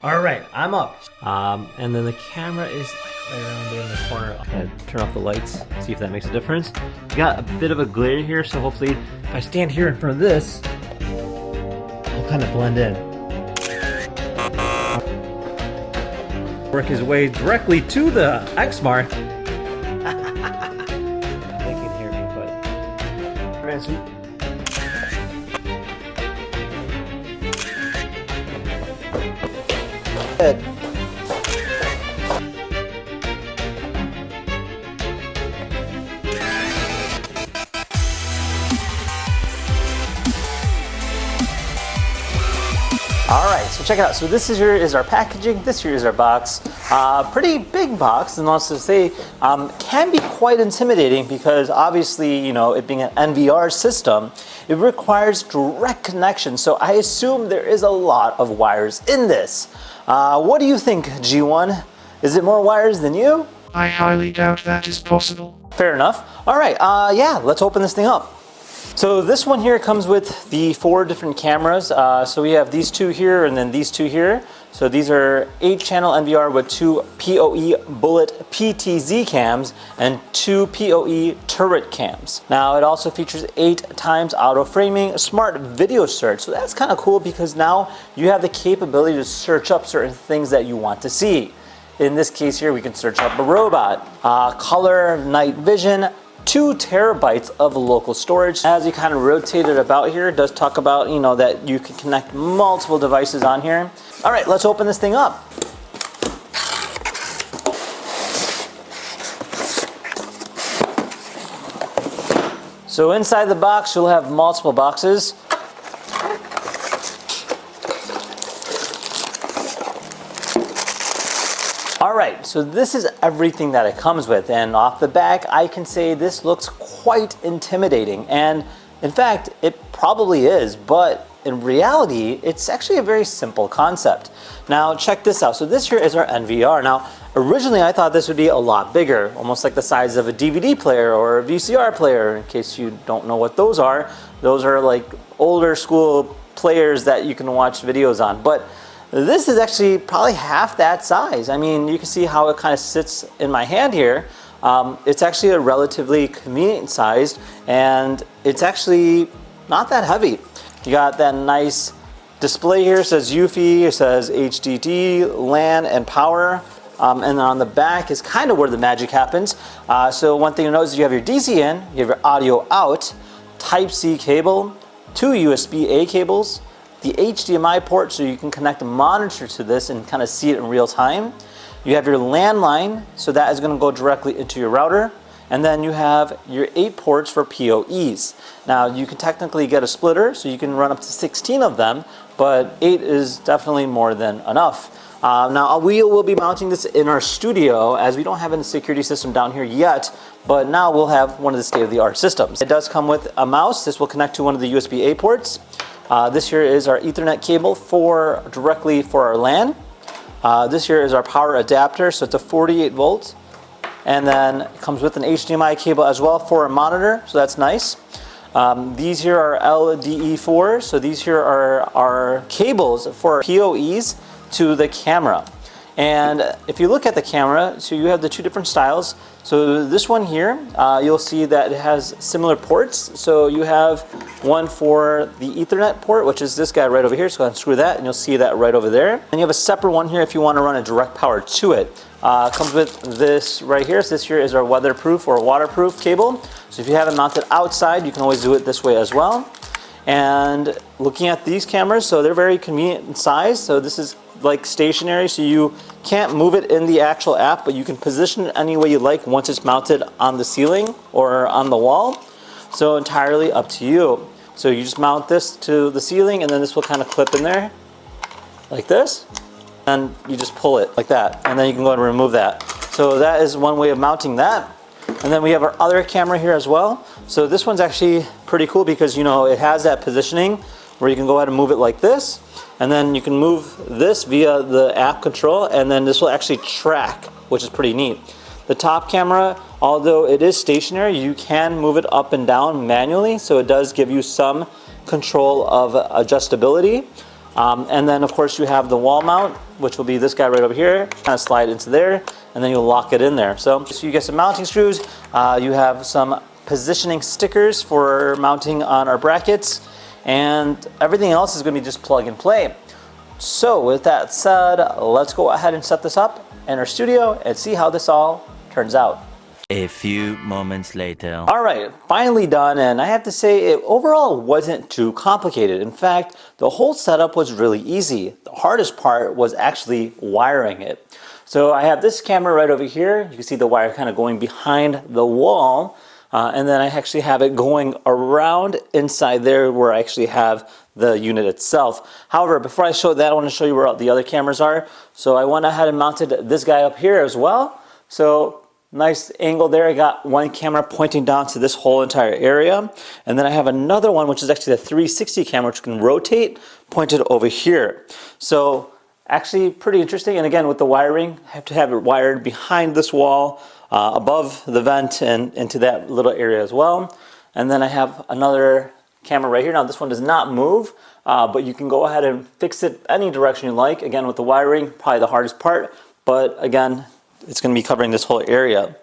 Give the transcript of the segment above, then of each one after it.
All right, I'm up. And then the camera is like right around there in the corner. I'm gonna turn off the lights, see if that makes a difference. We got a bit of a glare here, so hopefully if I stand here in front of this, I'll kind of blend in. Work his way directly to the X mark. They can hear me, but... Good. Alright, so check it out. So this here is our packaging, this here is our box. Pretty big box, and also to say, can be quite intimidating because obviously, you know, it being an NVR system, it requires direct connection. So I assume there is a lot of wires in this. What do you think, G1? Is it more wires than you? I highly doubt that is possible. Fair enough. Alright, yeah, let's open this thing up. So this one here comes with the 4 different cameras. So we have these 2 here and then these 2 here. So these are 8-channel NVR with 2 PoE Bullet-PTZ cams and 2 PoE turret cams. Now it also features 8 times auto framing smart video search. So that's kind of cool because now you have the capability to search up certain things that you want to see. In this case here, we can search up a robot, color, night vision, 2 terabytes of local storage. As you kind of rotate it about here, it does talk about, you know, that you can connect multiple devices on here. All right, let's open this thing up. So inside the box, you'll have multiple boxes. Alright, so this is everything that it comes with, and off the back I can say this looks quite intimidating, and in fact it probably is, but in reality it's actually a very simple concept. Now check this out. So this here is our NVR. Now originally I thought this would be a lot bigger, almost like the size of a DVD player or a VCR player. In case you don't know what those are like older school players that you can watch videos on, but this is actually probably half that size. I mean, you can see how it kind of sits in my hand here. It's actually a relatively convenient size, and it's actually not that heavy. You got that nice display here. It says eufy, it says HDD, LAN, and power. And then on the back is kind of where the magic happens. So one thing to note is you have your DC in, you have your audio out, Type-C cable, 2 USB-A cables, the HDMI port so you can connect a monitor to this and kind of see it in real time. You have your landline, so that is going to go directly into your router. And then you have your 8 ports for PoEs. Now you can technically get a splitter, so you can run up to 16 of them, but 8 is definitely more than enough. Now we will be mounting this in our studio as we don't have a security system down here yet, but now we'll have one of the state-of-the-art systems. It does come with a mouse. This will connect to one of the USB-A ports. This here is our Ethernet cable directly for our LAN. This here is our power adapter, so it's a 48 volts. And then it comes with an HDMI cable as well for a monitor, so that's nice. These here are LDE4, so these here are our cables for PoEs to the camera. And if you look at the camera, so you have the 2 different styles. So this one here, you'll see that it has similar ports. So you have one for the Ethernet port, which is this guy right over here. So go ahead and screw that, and you'll see that right over there. And you have a separate one here if you want to run a direct power to it. Comes with this right here. So this here is our weatherproof or waterproof cable. So if you have it mounted outside, you can always do it this way as well. And looking at these cameras, so they're very convenient in size. So this is like stationary, so you can't move it in the actual app, but you can position it any way you like once it's mounted on the ceiling or on the wall. So entirely up to you. So you just mount this to the ceiling, and then this will kind of clip in there like this, and you just pull it like that, and then you can go and remove that. So that is one way of mounting that. And then we have our other camera here as well. So this one's actually pretty cool because, you know, it has that positioning where you can go ahead and move it like this, and then you can move this via the app control, and then this will actually track, which is pretty neat. The top camera, although it is stationary, you can move it up and down manually, so it does give you some control of adjustability. And then of course you have the wall mount which will be this guy right over here, kind of slide into there, and then you'll lock it in there. So you get some mounting screws, you have some positioning stickers for mounting on our brackets, and everything else is going to be just plug and play. So with that said, let's go ahead and set this up in our studio and see how this all turns out. A few moments later. All right, finally done, and I have to say it overall wasn't too complicated. In fact, the whole setup was really easy. The hardest part was actually wiring it. So I have this camera right over here. You can see the wire kind of going behind the wall, and then I actually have it going around inside there where I actually have the unit itself. However, before I show that, I want to show you where the other cameras are. So I went ahead and mounted this guy up here as well. So nice angle there. I got one camera pointing down to this whole entire area. And then I have another one, which is actually the 360 camera, which can rotate, pointed over here. So actually pretty interesting. And again, with the wiring, I have to have it wired behind this wall, above the vent and into that little area as well. And then I have another camera right here. Now this one does not move, but you can go ahead and fix it any direction you like. Again, with the wiring, probably the hardest part, but again, it's going to be covering this whole area.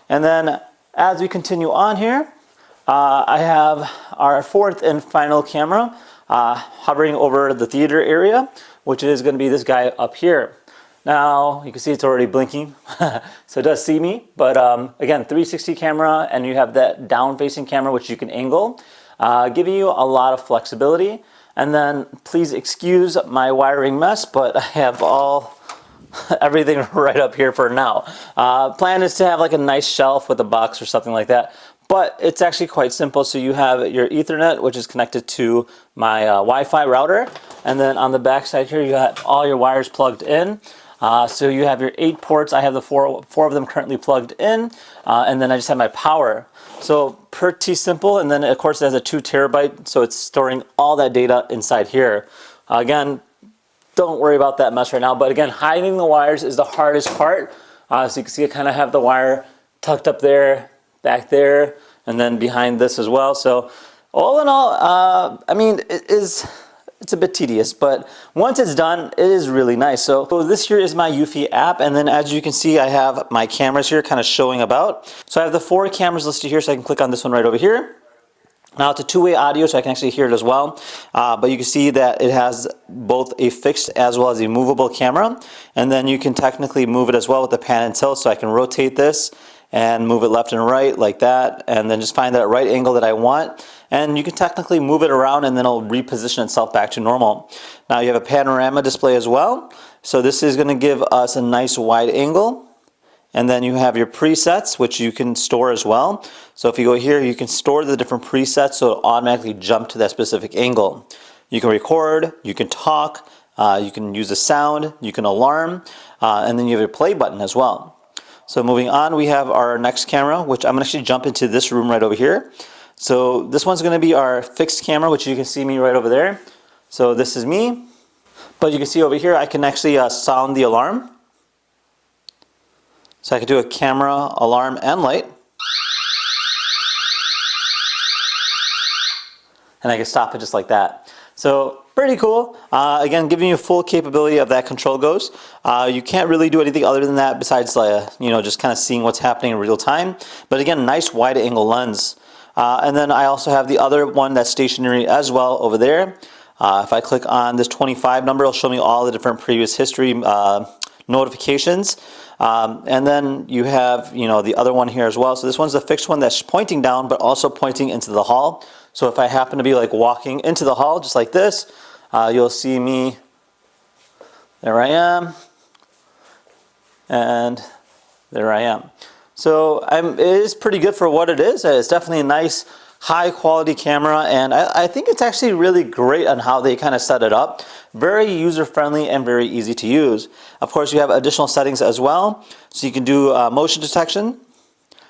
And then as we continue on here, I have our fourth and final camera hovering over the theater area, which is going to be this guy up here. Now you can see it's already blinking, so it does see me, but again, 360 camera, and you have that down facing camera which you can angle, giving you a lot of flexibility. And then please excuse my wiring mess, but I have everything right up here for now. Plan is to have like a nice shelf with a box or something like that, but it's actually quite simple. So you have your Ethernet, which is connected to my Wi-Fi router, and then on the back side here you have all your wires plugged in. So you have your 8 ports. I have the four of them currently plugged in, and then I just have my power. So pretty simple. And then of course it has a 2 terabyte, so it's storing all that data inside here. Again, don't worry about that mess right now. But again, hiding the wires is the hardest part. So you can see I kind of have the wire tucked up there, back there, and then behind this as well. So all in all, I mean, it's a bit tedious, but once it's done, it is really nice. So this here is my eufy app, and then as you can see, I have my cameras here kind of showing about. So I have the 4 cameras listed here, so I can click on this one right over here. Now it's a 2-way audio, so I can actually hear it as well. But you can see that it has both a fixed as well as a movable camera, and then you can technically move it as well with the pan and tilt, so I can rotate this and move it left and right like that, and then just find that right angle that I want. And you can technically move it around and then it'll reposition itself back to normal. Now you have a panorama display as well. So this is going to give us a nice wide angle. And then you have your presets, which you can store as well. So if you go here, you can store the different presets so it'll automatically jump to that specific angle. You can record, you can talk, you can use a sound, you can alarm, and then you have your play button as well. So moving on, we have our next camera, which I'm going to actually jump into this room right over here. So this one's going to be our fixed camera, which you can see me right over there. So this is me. But you can see over here, I can actually sound the alarm. So I can do a camera, alarm, and light. And I can stop it just like that. So pretty cool. Again, giving you full capability of that control ghost. You can't really do anything other than that besides just kind of seeing what's happening in real time. But again, nice wide angle lens. And then I also have the other one that's stationary as well over there. If I click on this 25 number, it'll show me all the different previous history notifications. And then you have, the other one here as well. So this one's the fixed one that's pointing down, but also pointing into the hall. So if I happen to be like walking into the hall, just like this, you'll see me. There I am. And there I am. So it is pretty good for what it is. It's definitely a nice, high quality camera, and I think it's actually really great on how they kind of set it up. Very user friendly and very easy to use. Of course, you have additional settings as well. So you can do motion detection,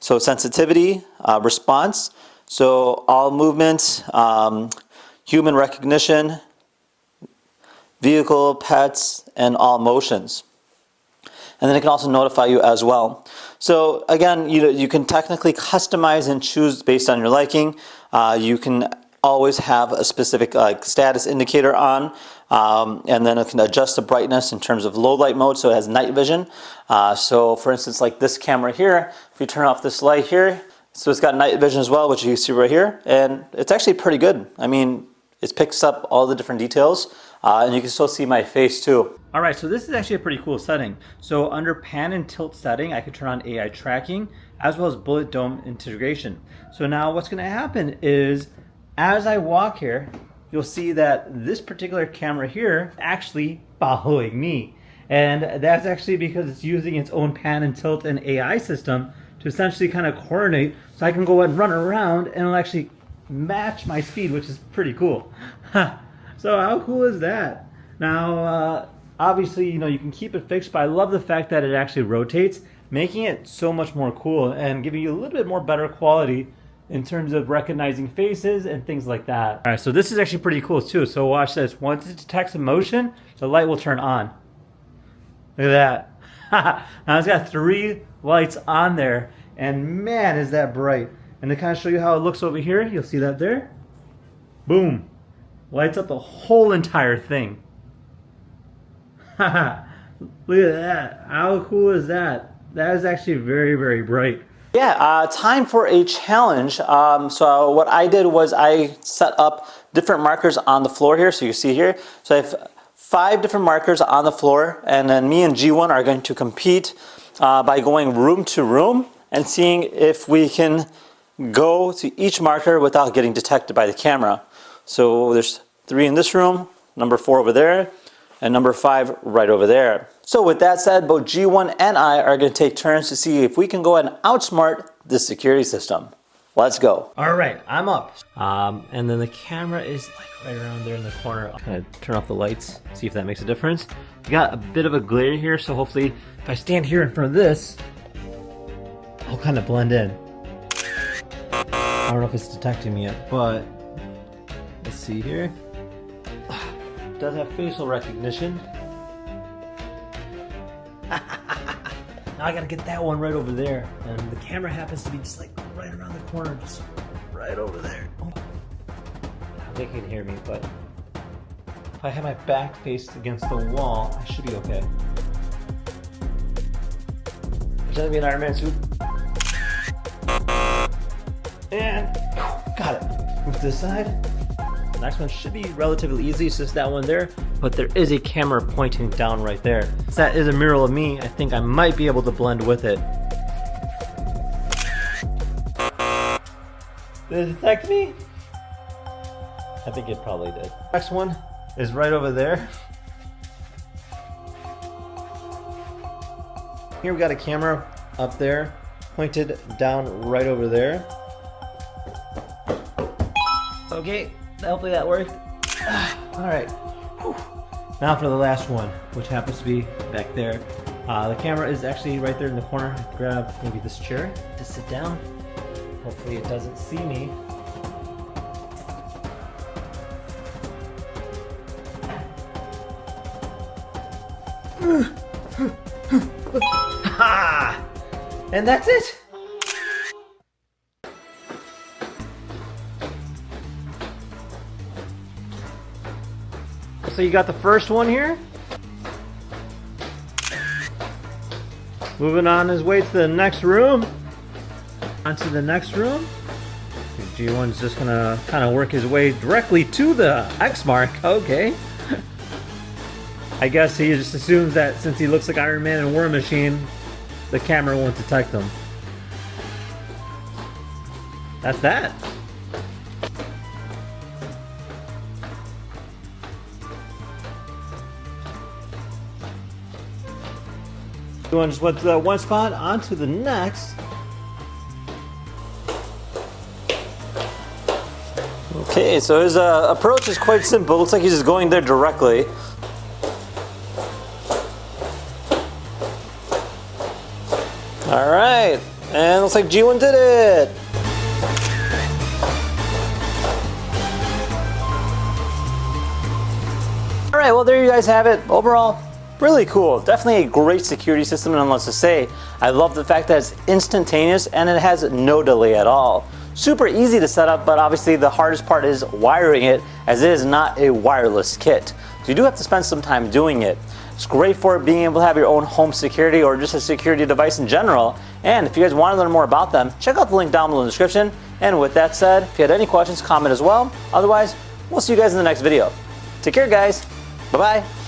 so sensitivity, response, so all movements, human recognition, vehicle, pets, and all motions. And then it can also notify you as well. So again, you can technically customize and choose based on your liking. You can always have a specific status indicator on. and then it can adjust the brightness in terms of low light mode, so it has night vision. So for instance, like this camera here, if you turn off this light here, so it's got night vision as well, which you see right here, and it's actually pretty good. I mean, it picks up all the different details, and you can still see my face too. All right, so this is actually a pretty cool setting. So under pan and tilt setting, I could turn on AI tracking as well as bullet dome integration. So now what's gonna happen is, as I walk here, you'll see that this particular camera here is actually following me. And that's actually because it's using its own pan and tilt and AI system to essentially kind of coordinate, so I can go and run around and it'll actually match my speed, which is pretty cool. So how cool is that? Now, obviously, you know, you can keep it fixed, but I love the fact that it actually rotates, making it so much more cool and giving you a little bit more better quality in terms of recognizing faces and things like that. All right, so this is actually pretty cool too. So watch this. Once it detects a motion, the light will turn on. Look at that. Now it's got 3 lights on there, and man, is that bright. And to kind of show you how it looks over here, you'll see that there. Boom. Lights up the whole entire thing. Look at that. How cool is that? That is actually very, very bright. Yeah, time for a challenge. So what I did was I set up different markers on the floor here. So you see here. So I have 5 different markers on the floor, and then me and G1 are going to compete by going room to room and seeing if we can go to each marker without getting detected by the camera. So there's 3 in this room, number 4 over there, and number 5 right over there. So with that said, both G1 and I are going to take turns to see if we can go and outsmart this security system. Let's go. All right, I'm up. And then the camera is like right around there in the corner. I'll kind of turn off the lights, see if that makes a difference. We got a bit of a glare here, so hopefully if I stand here in front of this, I'll kind of blend in. I don't know if it's detecting me yet, but let's see here. It does have facial recognition. Now I gotta get that one right over there, and the camera happens to be just like right around the corner, just right over there. Oh. They can hear me, but if I have my back faced against the wall, I should be okay. Pretend to be an Iron Man suit. And got it. Move to the side. The next one should be relatively easy. It's just that one there, but there is a camera pointing down right there. Since that is a mural of me, I think I might be able to blend with it. Did it detect me? I think it probably did. Next one is right over there. Here we got a camera up there, pointed down right over there. Okay, hopefully that worked. All right. Whew. Now for the last one, which happens to be back there. The camera is actually right there in the corner. I grab maybe this chair to sit down. Hopefully it doesn't see me. And that's it. So you got the first one here. Moving on his way to the next room. Onto the next room. G1's just gonna kind of work his way directly to the X mark. Okay. I guess he just assumes that since he looks like Iron Man and War Machine, the camera won't detect him. That's that. G1 just went to that one spot, onto the next. Okay, so his approach is quite simple. Looks like he's just going there directly. All right, and looks like G1 did it. All right, well there you guys have it. Overall, really cool. Definitely a great security system, and let's just say, I love the fact that it's instantaneous and it has no delay at all. Super easy to set up, but obviously the hardest part is wiring it, as it is not a wireless kit. So you do have to spend some time doing it. It's great for being able to have your own home security or just a security device in general. And if you guys want to learn more about them, check out the link down below in the description. And with that said, if you had any questions, comment as well. Otherwise, we'll see you guys in the next video. Take care, guys. Bye-bye.